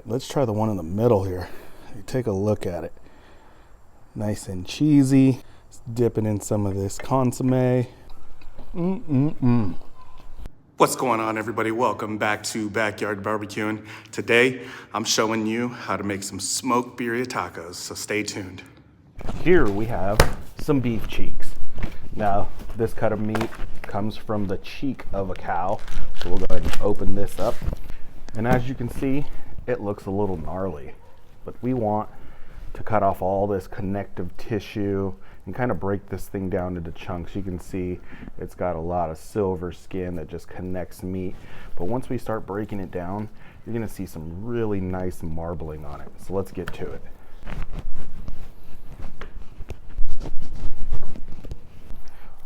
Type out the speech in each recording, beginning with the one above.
let's try the one in the middle here. Take a look at it. Nice and cheesy. Let's dip it in some of this consomme. What's going on, everybody? Welcome back to Backyard Barbecuing. Today, I'm showing you how to make some smoked birria tacos, so stay tuned. Here we have some beef cheeks. Now, this cut of meat comes from the cheek of a cow, so we'll go ahead and open this up. And as you can see, it looks a little gnarly, but we want to cut off all this connective tissue and kind of break this thing down into chunks. You can see it's got a lot of silver skin that just connects meat. But once we start breaking it down, you're gonna see some really nice marbling on it. So let's get to it.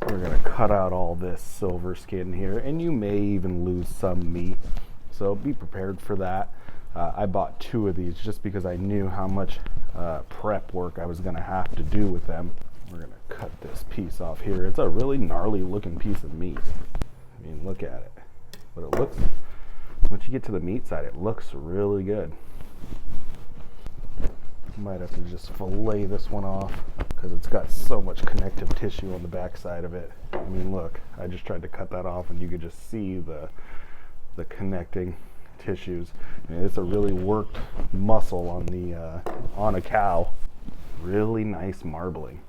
We're gonna cut out all this silver skin here, and you may even lose some meat. So be prepared for that. I bought 2 of these just because I knew how much prep work I was gonna have to do with them. We're gonna cut this piece off here. It's a really gnarly looking piece of meat. I mean, look at it. But it looks, once you get to the meat side, it looks really good. Might have to just fillet this one off because it's got so much connective tissue on the back side of it. I mean, look, I just tried to cut that off and you could just see the connecting tissues. And it's a really worked muscle on the on a cow. Really nice marbling.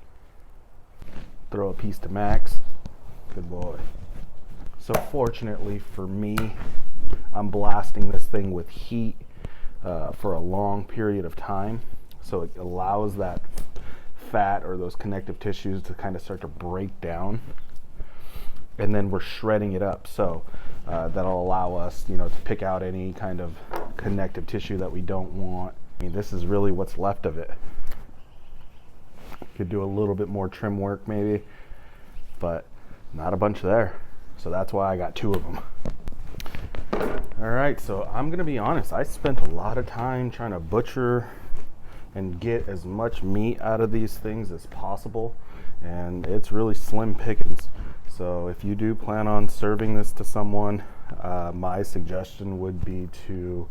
Throw a piece to Max. Good boy. So fortunately for me, I'm blasting this thing with heat for a long period of time. So it allows that fat or those connective tissues to kind of start to break down. And then we're shredding it up. So that'll allow us, to pick out any kind of connective tissue that we don't want. I mean, this is really what's left of it. Could do a little bit more trim work maybe, but not a bunch there. So that's why I got 2 of them. All right, so I'm gonna be honest, I spent a lot of time trying to butcher and get as much meat out of these things as possible, and it's really slim pickings. So if you do plan on serving this to someone, my suggestion would be to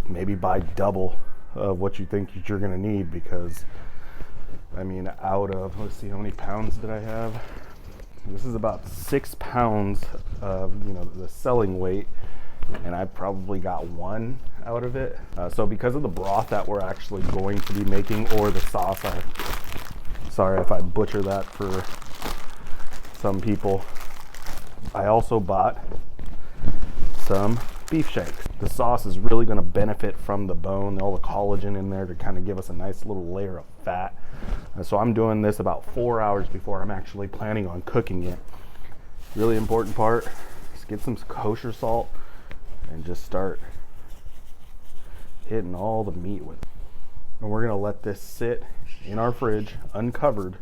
maybe buy double of what you think you're gonna need, because I mean, out of, let's see, how many pounds did I have? This is about 6 pounds of, the selling weight, and I probably got 1 out of it. So because of the broth that we're actually going to be making, or the sauce, sorry if I butcher that for some people, I also bought some beef shanks. The sauce is really going to benefit from the bone, all the collagen in there to kind of give us a nice little layer of fat. So I'm doing this about 4 hours before I'm actually planning on cooking it. Really important part is get some kosher salt and just start hitting all the meat with it. And we're going to let this sit in our fridge uncovered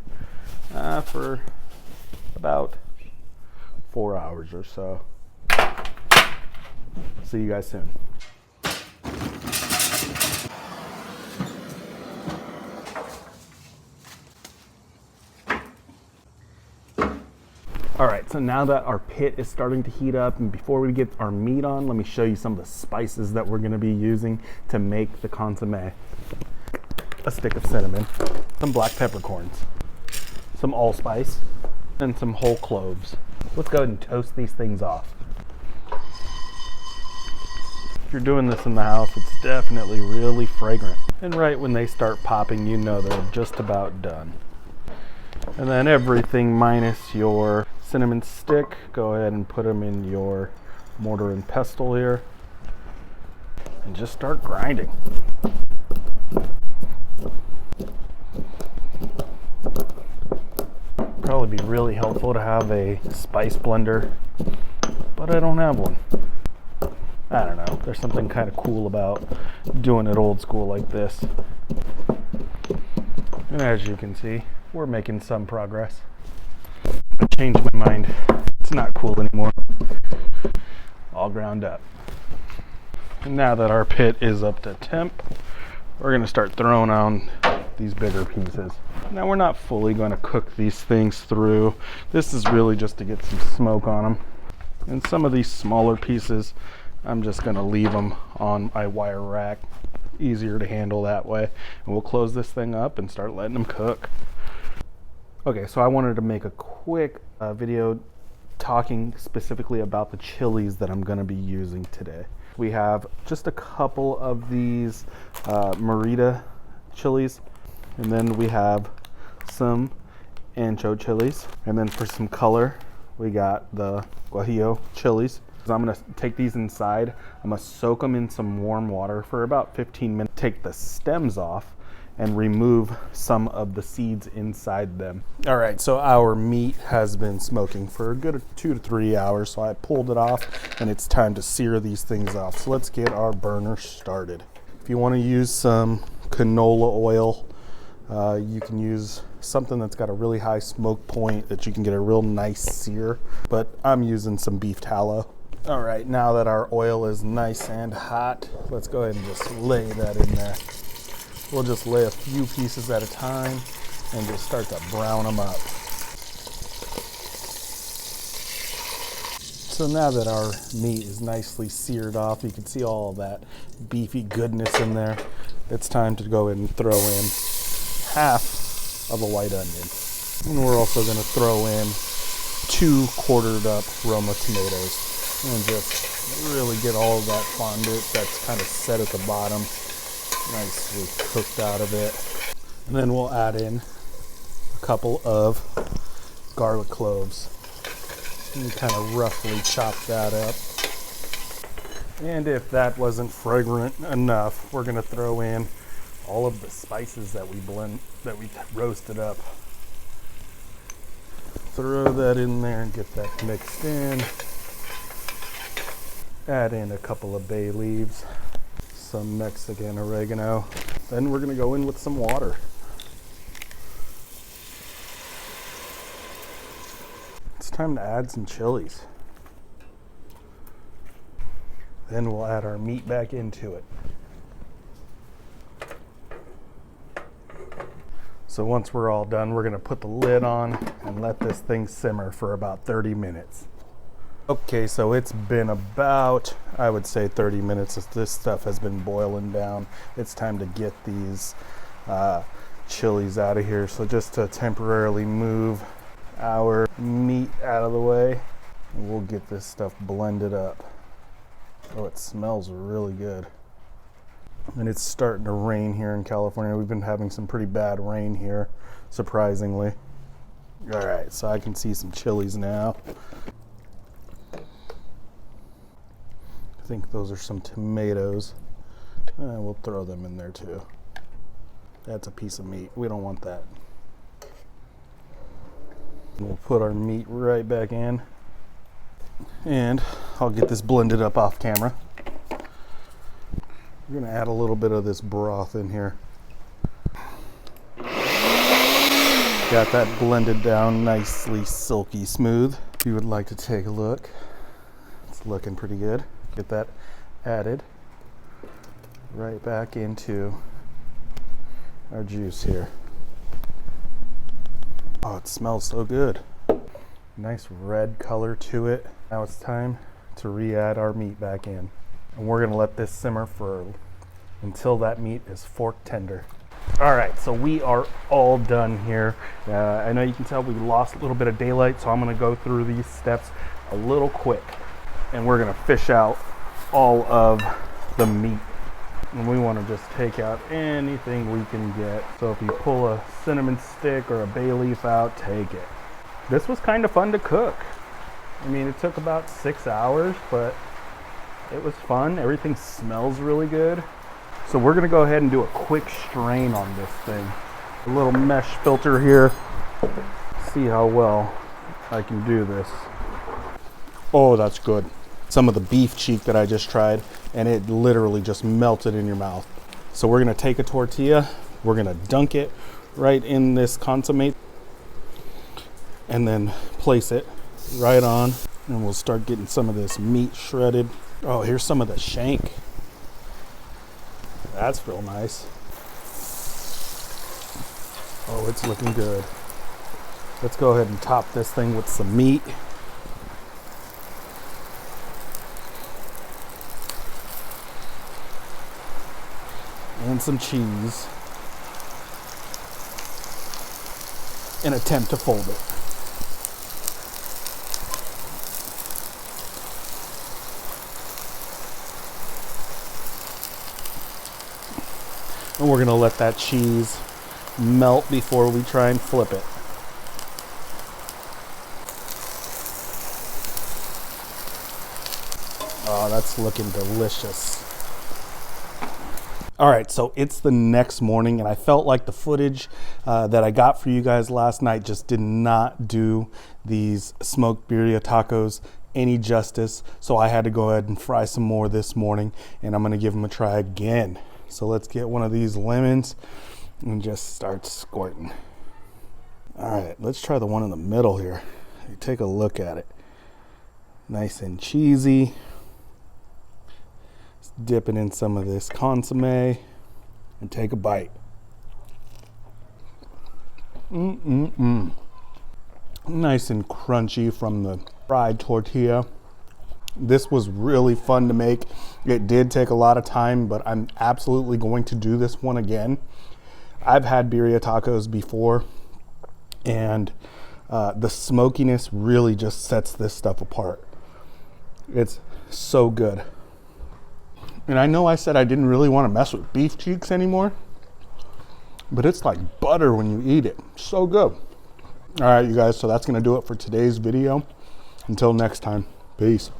for about 4 hours or so. See you guys soon. All right, so now that our pit is starting to heat up, and before we get our meat on, let me show you some of the spices that we're gonna be using to make the consomme. A stick of cinnamon, some black peppercorns, some allspice, and some whole cloves. Let's go ahead and toast these things off. If you're doing this in the house, it's definitely really fragrant. And right when they start popping, they're just about done. And then everything minus your cinnamon stick, go ahead and put them in your mortar and pestle here. And just start grinding. Probably be really helpful to have a spice blender, but I don't have one. I don't know, there's something kind of cool about doing it old school like this. And as you can see, we're making some progress. I changed my mind. It's not cool anymore. All ground up. And now that our pit is up to temp, we're gonna start throwing on these bigger pieces. Now we're not fully gonna cook these things through. This is really just to get some smoke on them. And some of these smaller pieces, I'm just gonna leave them on my wire rack. easier to handle that way. And we'll close this thing up and start letting them cook. Okay, so I wanted to make a quick video talking specifically about the chilies that I'm gonna be using today. We have just a couple of these Merita chilies, and then we have some ancho chilies, and then for some color we got the guajillo chilies. So I'm gonna take these inside, I'm gonna soak them in some warm water for about 15 minutes, take the stems off and remove some of the seeds inside them. All right, so our meat has been smoking for a good 2 to 3 hours, so I pulled it off and it's time to sear these things off. So let's get our burner started. If you wanna use some canola oil, you can use something that's got a really high smoke point that you can get a real nice sear, but I'm using some beef tallow. All right, now that our oil is nice and hot, let's go ahead and just lay that in there. We'll just lay a few pieces at a time and just start to brown them up. So now that our meat is nicely seared off, you can see all that beefy goodness in there. It's time to go ahead and throw in half of a white onion. And we're also gonna throw in 2 quartered up Roma tomatoes and just really get all of that fondant that's kind of set at the bottom nicely cooked out of it. And then we'll add in a couple of garlic cloves and kind of roughly chop that up. And if that wasn't fragrant enough, we're gonna throw in all of the spices that we roasted up. Throw that in there and get that mixed in. Add in a couple of bay leaves, some Mexican oregano. Then we're gonna go in with some water. It's time to add some chilies. Then we'll add our meat back into it. So once we're all done, we're gonna put the lid on and let this thing simmer for about 30 minutes. Okay, so it's been about, I would say 30 minutes. This stuff has been boiling down. It's time to get these chilies out of here. So just to temporarily move our meat out of the way, and we'll get this stuff blended up. Oh, it smells really good. And it's starting to rain here in California. We've been having some pretty bad rain here, surprisingly. All right, so I can see some chilies now. I think those are some tomatoes. We'll throw them in there too. That's a piece of meat. We don't want that. We'll put our meat right back in. And I'll get this blended up off camera. We're gonna add a little bit of this broth in here. Got that blended down nicely silky smooth. If you would like to take a look, it's looking pretty good. Get that added right back into our juice here. Oh, it smells so good. Nice red color to it. Now it's time to re-add our meat back in. And we're gonna let this simmer until that meat is fork tender. All right, so we are all done here. I know you can tell we lost a little bit of daylight, so I'm gonna go through these steps a little quick. And we're gonna fish out all of the meat. And we wanna just take out anything we can get. So if you pull a cinnamon stick or a bay leaf out, take it. This was kind of fun to cook. I mean, it took about 6 hours, but it was fun. Everything smells really good. So we're gonna go ahead and do a quick strain on this thing. A little mesh filter here. See how well I can do this. Oh, that's good. Some of the beef cheek that I just tried, and it literally just melted in your mouth. So we're gonna take a tortilla, we're gonna dunk it right in this consommé, and then place it right on, and we'll start getting some of this meat shredded. Oh, here's some of the shank. That's real nice. Oh, it's looking good. Let's go ahead and top this thing with some meat. and some cheese and attempt to fold it. And we're gonna let that cheese melt before we try and flip it. Oh, that's looking delicious. All right, so it's the next morning, and I felt like the footage that I got for you guys last night just did not do these smoked birria tacos any justice. So I had to go ahead and fry some more this morning, and I'm gonna give them a try again. So let's get one of these lemons and just start squirting. All right, let's try the one in the middle here. Take a look at it. Nice and cheesy. Let's dip it in some of this consomme and take a bite. Nice and crunchy from the fried tortilla. This was really fun to make. It did take a lot of time, but I'm absolutely going to do this one again. I've had birria tacos before, and the smokiness really just sets this stuff apart. It's so good. And I know I said I didn't really want to mess with beef cheeks anymore, but it's like butter when you eat it. So good. All right, you guys, so that's going to do it for today's video. Until next time, peace.